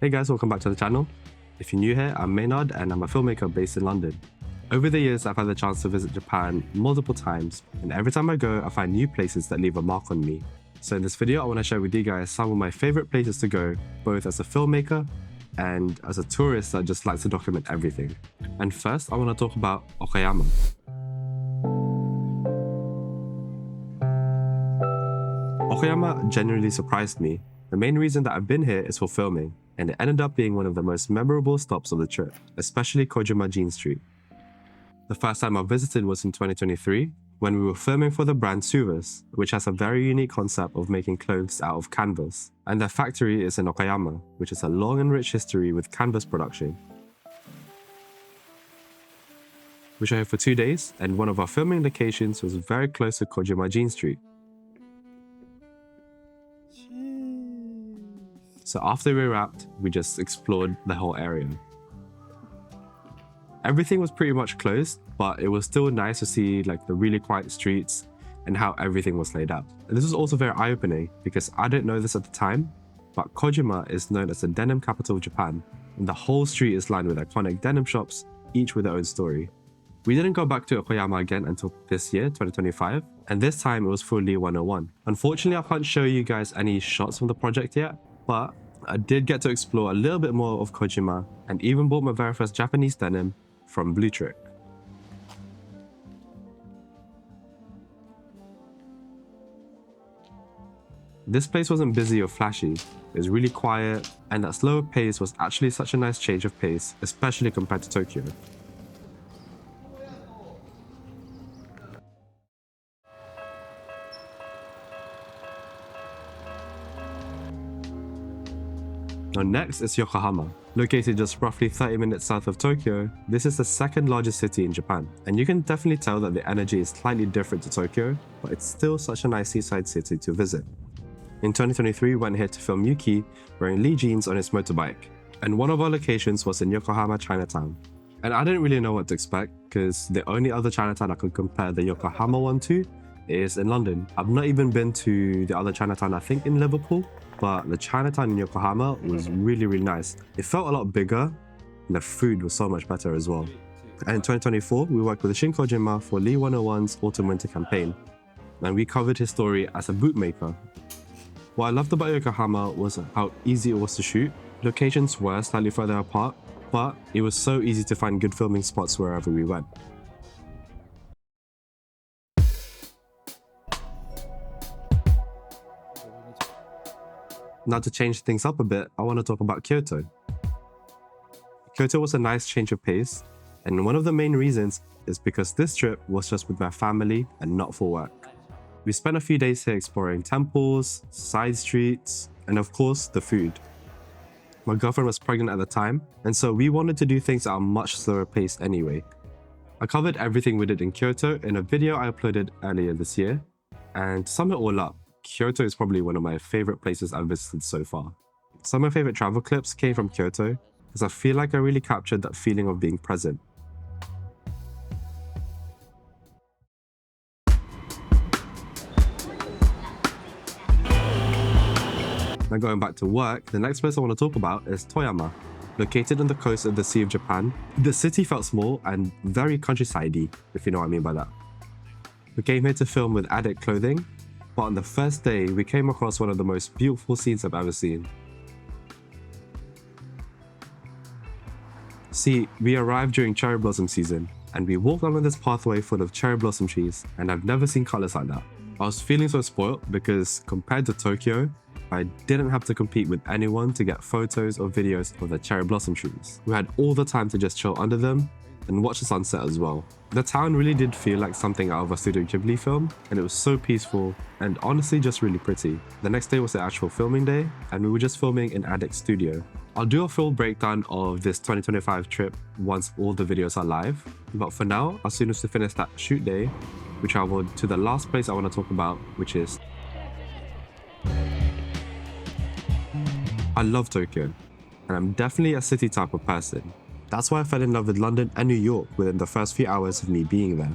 Hey guys, welcome back to the channel. If you're new here, I'm Maynard and I'm a filmmaker based in London. Over the years, I've had the chance to visit Japan multiple times, and every time I go, I find new places that leave a mark on me. So in this video, I want to share with you guys some of my favorite places to go, both as a filmmaker and as a tourist that just likes to document everything. And first, I want to talk about Okayama. Okayama genuinely surprised me. The main reason that I've been here is for filming, and it ended up being one of the most memorable stops of the trip, especially Kojima Jean Street. The first time I visited was in 2023, when we were filming for the brand Suvas, which has a very unique concept of making clothes out of canvas. And their factory is in Okayama, which has a long and rich history with canvas production. We were here for 2 days, and one of our filming locations was very close to Kojima Jean Street. So after we wrapped, we just explored the whole area. Everything was pretty much closed, but it was still nice to see like the really quiet streets and how everything was laid out. And this was also very eye-opening because I didn't know this at the time, but Kojima is known as the denim capital of Japan, and the whole street is lined with iconic denim shops, each with their own story. We didn't go back to Okayama again until this year, 2025, and this time it was for Lee 101. Unfortunately, I can't show you guys any shots from the project yet, but I did get to explore a little bit more of Kojima and even bought my very first Japanese denim from Blue Trick. This place wasn't busy or flashy, it was really quiet, and that slower pace was actually such a nice change of pace, especially compared to Tokyo. Now next is Yokohama. Located just roughly 30 minutes south of Tokyo, this is the second largest city in Japan, and you can definitely tell that the energy is slightly different to Tokyo, but it's still such a nice seaside city to visit. In 2023, we went here to film Yuki wearing Lee jeans on his motorbike, and one of our locations was in Yokohama Chinatown. And I didn't really know what to expect, because the only other Chinatown I could compare the Yokohama one to is in London. I've not even been to the other Chinatown, I think in Liverpool, but the Chinatown in Yokohama was really nice. It felt a lot bigger, and the food was so much better as well. And in 2024, we worked with Shin Kojima for Lee 101's Autumn-Winter campaign, and we covered his story as a bootmaker. What I loved about Yokohama was how easy it was to shoot. Locations were slightly further apart, but it was so easy to find good filming spots wherever we went. Now to change things up a bit, I want to talk about Kyoto. Kyoto was a nice change of pace, and one of the main reasons is because this trip was just with my family and not for work. We spent a few days here exploring temples, side streets, and of course, the food. My girlfriend was pregnant at the time, and so we wanted to do things at a much slower pace anyway. I covered everything we did in Kyoto in a video I uploaded earlier this year, and to sum it all up, Kyoto is probably one of my favorite places I've visited so far. Some of my favorite travel clips came from Kyoto, as I feel like I really captured that feeling of being present. Now going back to work, the next place I want to talk about is Toyama. Located on the coast of the Sea of Japan, the city felt small and very countryside-y, if you know what I mean by that. We came here to film with addict clothing, but on the first day, we came across one of the most beautiful scenes I've ever seen. See, we arrived during cherry blossom season, and we walked along this pathway full of cherry blossom trees, and I've never seen colors like that. I was feeling so spoiled because compared to Tokyo, I didn't have to compete with anyone to get photos or videos of the cherry blossom trees. We had all the time to just chill under them and watch the sunset as well. The town really did feel like something out of a Studio Ghibli film, and it was so peaceful and honestly just really pretty. The next day was the actual filming day, and we were just filming in Addict's studio. I'll do a full breakdown of this 2025 trip once all the videos are live, but for now, as soon as we finish that shoot day, we traveled to the last place I want to talk about, which is... I love Tokyo, and I'm definitely a city type of person. That's why I fell in love with London and New York within the first few hours of me being there.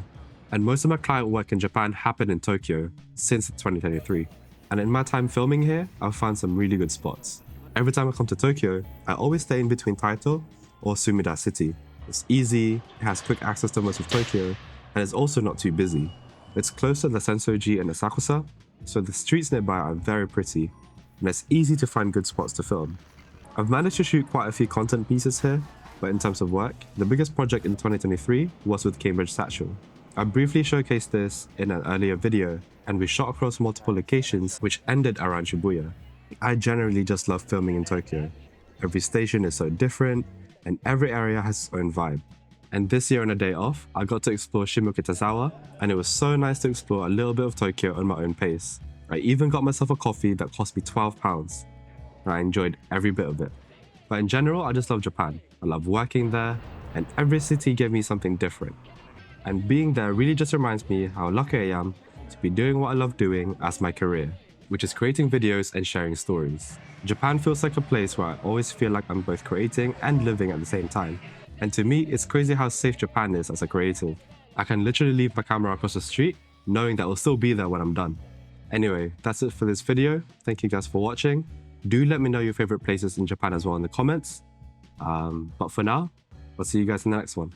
And most of my client work in Japan happened in Tokyo since 2023. And in my time filming here, I've found some really good spots. Every time I come to Tokyo, I always stay in between Taito or Sumida City. It's easy, it has quick access to most of Tokyo, and it's also not too busy. It's close to the Sensoji and Asakusa, so the streets nearby are very pretty, and it's easy to find good spots to film. I've managed to shoot quite a few content pieces here, but in terms of work, the biggest project in 2023 was with Cambridge Satchel. I briefly showcased this in an earlier video, and we shot across multiple locations which ended around Shibuya. I generally just love filming in Tokyo. Every station is so different, and every area has its own vibe. And this year on a day off, I got to explore Shimokitazawa, and it was so nice to explore a little bit of Tokyo on my own pace. I even got myself a coffee that cost me £12, and I enjoyed every bit of it. But in general, I just love Japan. I love working there, and every city gave me something different. And being there really just reminds me how lucky I am to be doing what I love doing as my career, which is creating videos and sharing stories. Japan feels like a place where I always feel like I'm both creating and living at the same time. And to me, it's crazy how safe Japan is as a creative. I can literally leave my camera across the street, knowing that it'll still be there when I'm done. Anyway, that's it for this video. Thank you guys for watching. Do let me know your favorite places in Japan as well in the comments. But for now, I'll see you guys in the next one.